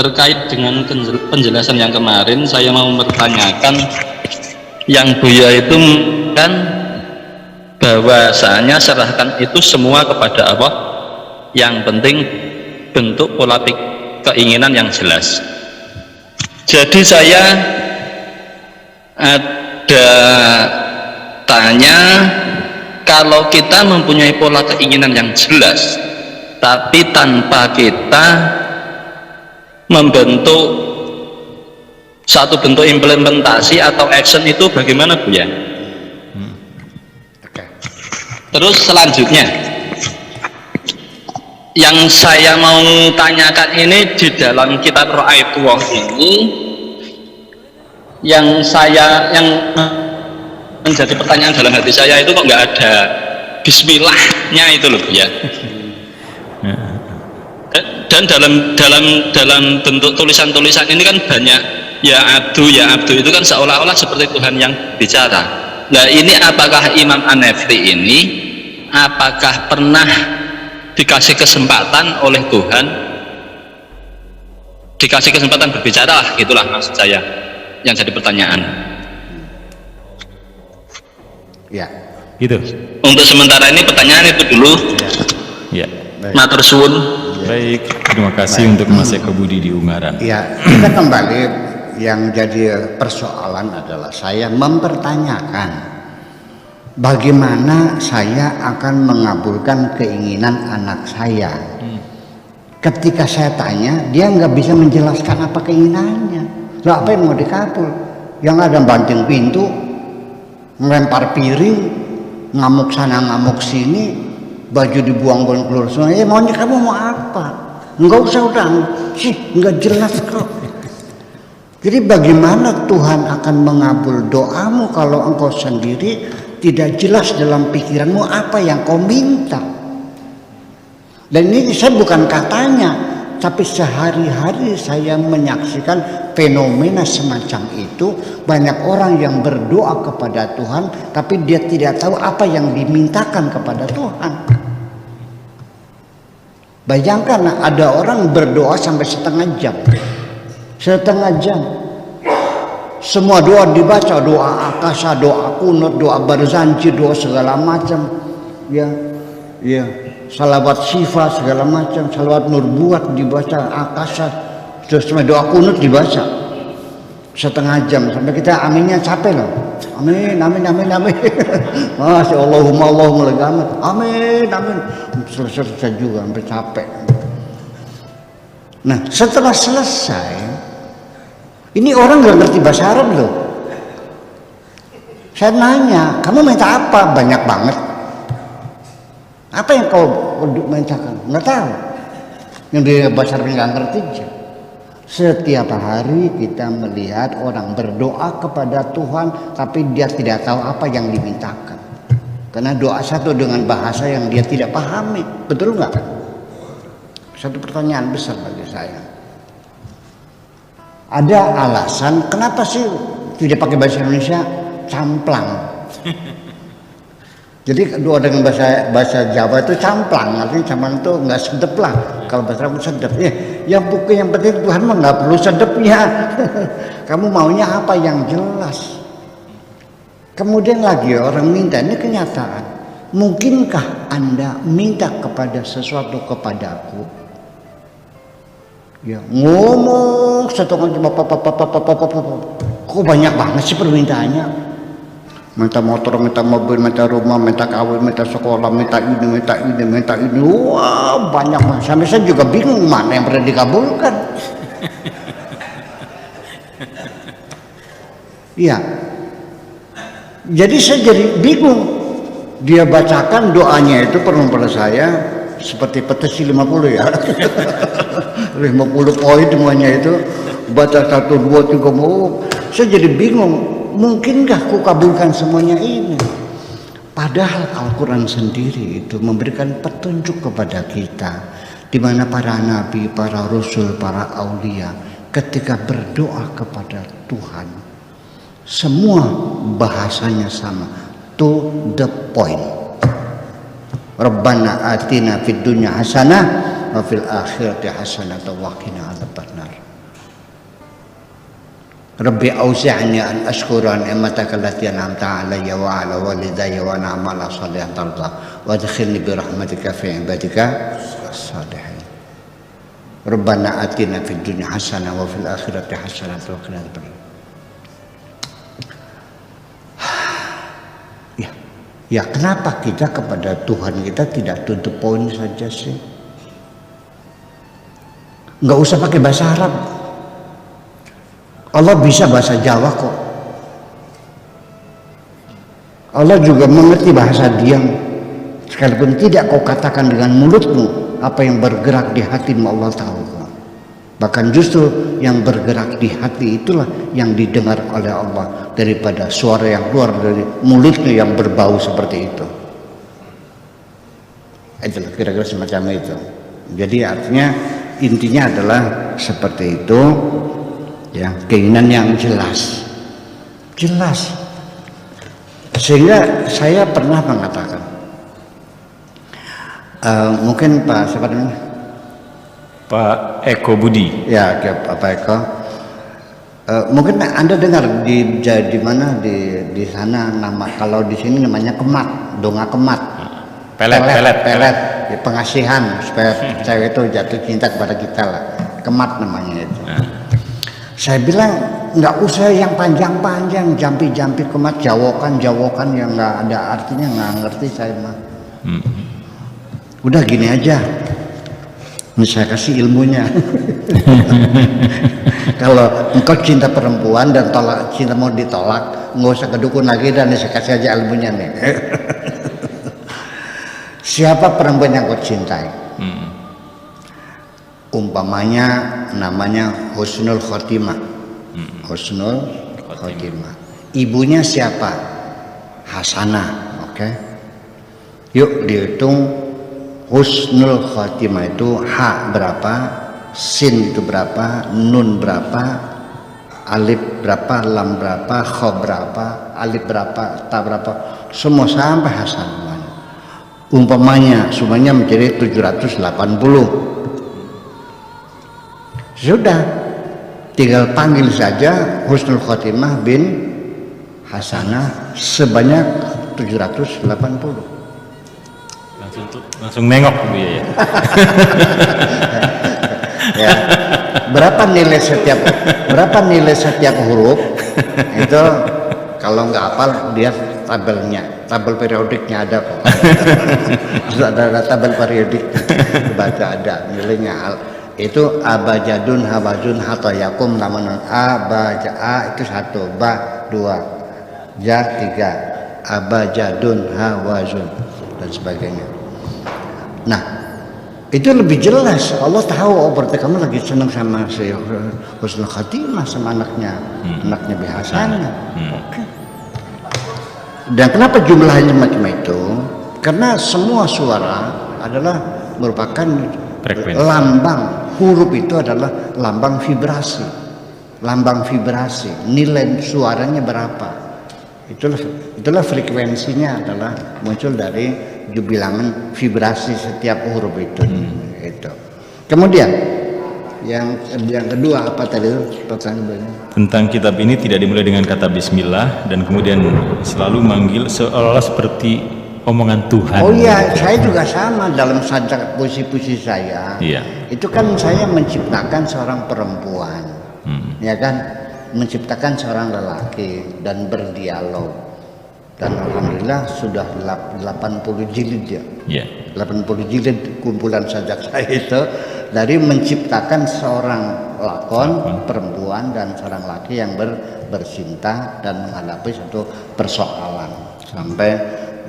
terkait dengan penjelasan yang kemarin, saya mau mempertanyakan yang Buya itu kan bahwasanya serahkan itu semua kepada Allah, yang penting bentuk pola keinginan yang jelas. Jadi saya ada tanya, kalau kita mempunyai pola keinginan yang jelas tapi tanpa kita membentuk satu bentuk implementasi atau action, itu bagaimana Bu ya? Terus selanjutnya yang saya mau tanyakan ini, di dalam kitab Ra'aitullah ini yang menjadi pertanyaan dalam hati saya itu, kok nggak ada bismillahnya itu loh ya. Dan dalam bentuk tulisan-tulisan ini kan banyak ya abdu itu kan seolah-olah seperti Tuhan yang bicara. Nah ini apakah Imam An-Nafri ini apakah pernah dikasih kesempatan oleh Tuhan, dikasih kesempatan berbicara lah, gitulah maksud saya yang jadi pertanyaan ya gitu. Untuk sementara ini pertanyaan itu dulu Ya, matur suwun. baik, terima kasih untuk Mas Eko Budi di Ungaran. ya. Kita kembali, yang jadi persoalan adalah saya mempertanyakan bagaimana saya akan mengabulkan keinginan anak saya. Ketika saya tanya, dia nggak bisa menjelaskan apa keinginannya. Lah apa yang mau dikabul? Yang ada banting pintu, melempar piring, ngamuk sana ngamuk sini, baju dibuang-buang keluar sungai. Maunya kamu mau apa? Nggak usah, udah sih, nggak jelas kok. Jadi bagaimana Tuhan akan mengabul doamu kalau engkau sendiri tidak jelas dalam pikiranmu apa yang kau minta? Dan ini saya bukan katanya, tapi sehari-hari saya menyaksikan fenomena semacam itu. Banyak orang yang berdoa kepada Tuhan, tapi dia tidak tahu apa yang dimintakan kepada Tuhan. Bayangkan ada orang berdoa sampai setengah jam. Semua doa dibaca, doa akasa, doa kunut, doa barzanji, doa segala macam, ya, salawat syifa segala macam, salawat nurbuat dibaca, akasa, terus doa kunut dibaca setengah jam, sampai kita aminnya capek loh. Amin, amin, amin, amin. Masya Allahumma Allahumma legamat. Amin, amin. Selesai juga sampai capek. Nah, setelah selesai, ini orang nggak ngerti bahasa Arab loh. Saya nanya, kamu minta apa? Banyak banget. Apa yang kau mintakan? Nggak tahu. Yang di bahasa Arab nggak ngerti aja. Setiap hari kita melihat orang berdoa kepada Tuhan, tapi dia tidak tahu apa yang dimintakan. Karena doa satu dengan bahasa yang dia tidak pahami. Betul nggak? Satu pertanyaan besar bagi saya. Ada alasan kenapa sih tidak pakai bahasa Indonesia? Camplang. Jadi doa dengan bahasa Jawa itu camplang, artinya camplang itu nggak sedep lah. Kalau bahasa Arab sedep. Yang penting Tuhan mah nggak perlu sedepnya. Kamu maunya apa yang jelas. Kemudian lagi orang minta, ini kenyataan. Mungkinkah Anda minta kepada sesuatu kepadaku? Ya ngomong setengah jam, kok banyak banget sih permintaannya. Minta motor, minta mobil, minta rumah, minta kawin, minta sekolah, minta ini. Wah, banyak banget. Sampai saya juga bingung mana yang pernah dikabulkan. Iya. Jadi saya jadi bingung. Dia bacakan doanya itu pada saya seperti petisi 50 ya. 50 poin semuanya itu. Baca 1, 2, 3, saya jadi bingung. Mungkinkah ku kabulkan semuanya ini? Padahal Al-Quran sendiri itu memberikan petunjuk kepada kita, di mana para nabi, para rasul, para aulia ketika berdoa kepada Tuhan, semua bahasanya sama, to the point. Rabbana atina fid dunya hasanah wa fil akhirati hasanah wa qina adzabannar. Rabbi auzi'ni an ashkura ni'mataka allati an'amta 'alayya wa 'ala walidayya wa an a'mala shalihan tarda wa adkhilni bi rahmatika fi ibadika as-salihin. Rabbana atina fid dunya hasanah wa fil akhirati hasanah wa qina adzabannar. Ya kenapa kita kepada Tuhan kita tidak to the point saja sih? Nggak usah pakai bahasa Arab. Allah bisa bahasa Jawa kok. Allah juga mengerti bahasa diam. Sekalipun tidak kau katakan dengan mulutmu, apa yang bergerak di hatimu Allah tahu. Bahkan justru yang bergerak di hati itulah yang didengar oleh Allah daripada suara yang keluar dari mulutnya yang berbau seperti itu. Itulah kira-kira semacam itu. Jadi artinya intinya adalah seperti itu. Ya, keinginan yang jelas, sehingga saya pernah mengatakan, mungkin Pak siapa namanya? Pak Eko Budi. Ya, Pak Eko. Mungkin Anda dengar di mana di sana nama, kalau di sini namanya kemat, donga kemat, pelet, ya, pengasihan supaya cewek itu jatuh cinta kepada kita lah, kemat namanya itu. Saya bilang nggak usah yang panjang-panjang, jampi-jampi kemat, jawokan yang nggak ada artinya, nggak ngerti saya mah. Udah gini aja, ini saya kasih ilmunya. Kalau engkau cinta perempuan dan cinta mau ditolak, nggak usah kedukun lagi dan saya kasih aja ilmunya nih. Siapa perempuan yang kau cintai? Umpamanya namanya Husnul Khotimah. Husnul Khotimah. Ibunya siapa? Hasanah. Oke. Yuk dihitung Husnul Khotimah itu H berapa, Sin itu berapa, Nun berapa, Alif berapa, Lam berapa, Kho berapa, Alif berapa, Ta berapa, semua sampai Hasanah. Umpamanya semuanya menjadi 780. Sudah, tinggal panggil saja Husnul Khotimah bin Hasanah sebanyak 780. Langsung nengok Bu ya. Ya. Berapa nilai setiap huruf? Itu kalau nggak hafal dia tabel periodiknya ada kok. ada tabel periodik baca ada nilainya. Itu abajadun hawazun hatayakum namun abaja a itu 1, ba 2, ja 3, abajadun hawazun dan sebagainya. Nah itu lebih jelas. Allah tahu, oh berarti kamu lagi senang sama si Husnul Khotimah, sama anaknya biasanya. Oke. Dan kenapa jumlahnya macam itu? Karena semua suara adalah merupakan lambang. Huruf itu adalah lambang vibrasi, nilai suaranya berapa, itulah frekuensinya adalah muncul dari bilangan vibrasi setiap huruf itu. Kemudian yang kedua apa tadi pertanyaannya? Tentang kitab ini tidak dimulai dengan kata Bismillah dan kemudian selalu manggil seolah-olah seperti omongan Tuhan. Oh iya, saya juga sama dalam sajak puisi-puisi saya. Iya. Itu kan saya menciptakan seorang perempuan, ya kan, menciptakan seorang lelaki dan berdialog. Dan alhamdulillah sudah 80 jilid ya. Iya. 80 jilid kumpulan sajak saya itu dari menciptakan seorang lakon perempuan dan seorang laki yang bercinta dan menghadapi satu persoalan sampai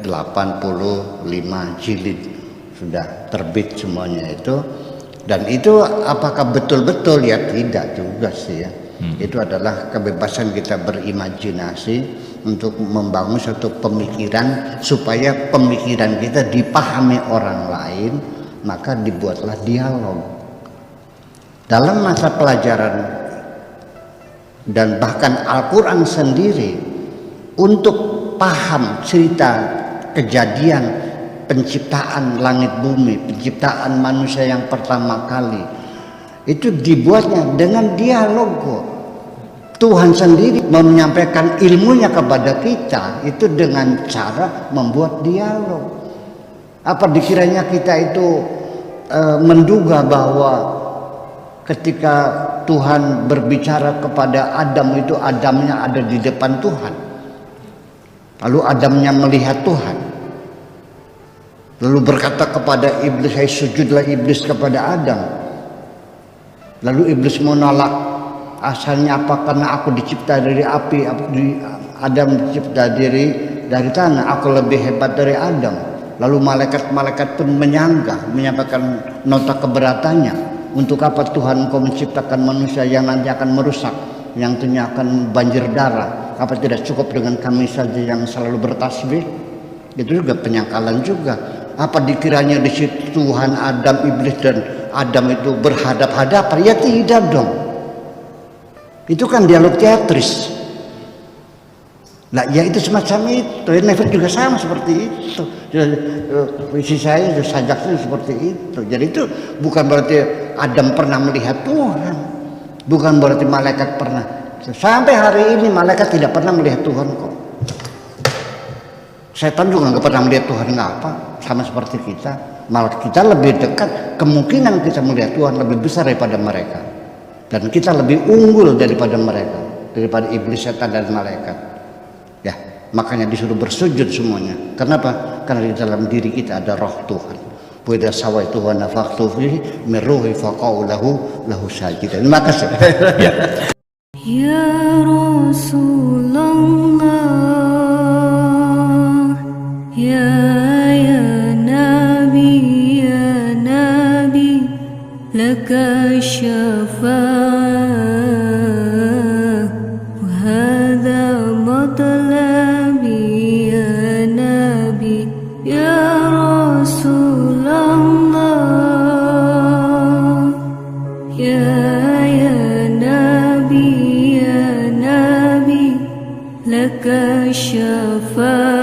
85 jilid sudah terbit semuanya itu. Dan itu apakah betul-betul? Ya tidak juga sih ya. Itu adalah kebebasan kita berimajinasi untuk membangun satu pemikiran supaya pemikiran kita dipahami orang lain, maka dibuatlah dialog. Dalam masa pelajaran dan bahkan Al-Quran sendiri untuk paham cerita kejadian penciptaan langit bumi, penciptaan manusia yang pertama kali, itu dibuatnya dengan dialog kok. Tuhan sendiri menyampaikan ilmunya kepada kita itu dengan cara membuat dialog. Apa dikiranya kita itu menduga bahwa ketika Tuhan berbicara kepada Adam itu Adamnya ada di depan Tuhan, lalu Adamnya melihat Tuhan, lalu berkata kepada iblis, "Hai sujudlah iblis kepada Adam." Lalu iblis menolak, asalnya apa? Karena aku dicipta dari api, Adam dicipta dari tanah, aku lebih hebat dari Adam. Lalu malaikat-malaikat pun menyampaikan nota keberatannya. Untuk apa Tuhan engkau menciptakan manusia yang nanti akan merusak, yang tentunya akan banjir darah? Apa tidak cukup dengan kami saja yang selalu bertasbih? Itu juga penyangkalan juga. Apa dikiranya di situ Tuhan, Adam, iblis dan Adam itu berhadap-hadapan? Ya tidak dong. Itu kan dialog teatris. Nah, ya itu semacam itu. Neville juga sama seperti itu. Visi saya sajaknya seperti itu. Jadi itu bukan berarti Adam pernah melihat Tuhan, bukan berarti malaikat pernah. Sampai hari ini malaikat tidak pernah melihat Tuhan kok. Setan juga nggak pernah melihat Tuhan, ngapa? Sama seperti kita. Malah kita lebih dekat, kemungkinan kita melihat Tuhan lebih besar daripada mereka. Dan kita lebih unggul daripada mereka, daripada iblis, setan dan malaikat. Ya, makanya disuruh bersujud semuanya. Kenapa? Karena di dalam diri kita ada roh Tuhan. Wa idza sawaitu wa nafakhtu fihi min ruhi faqa'u lahu sajidan. Terima kasih. Ya. Ya Rasulullah, ya Nabi, laka syafa'ah wa hadha matlabi ya Nabi, ya Rasulullah, ya Nabi, laka syafa'ah.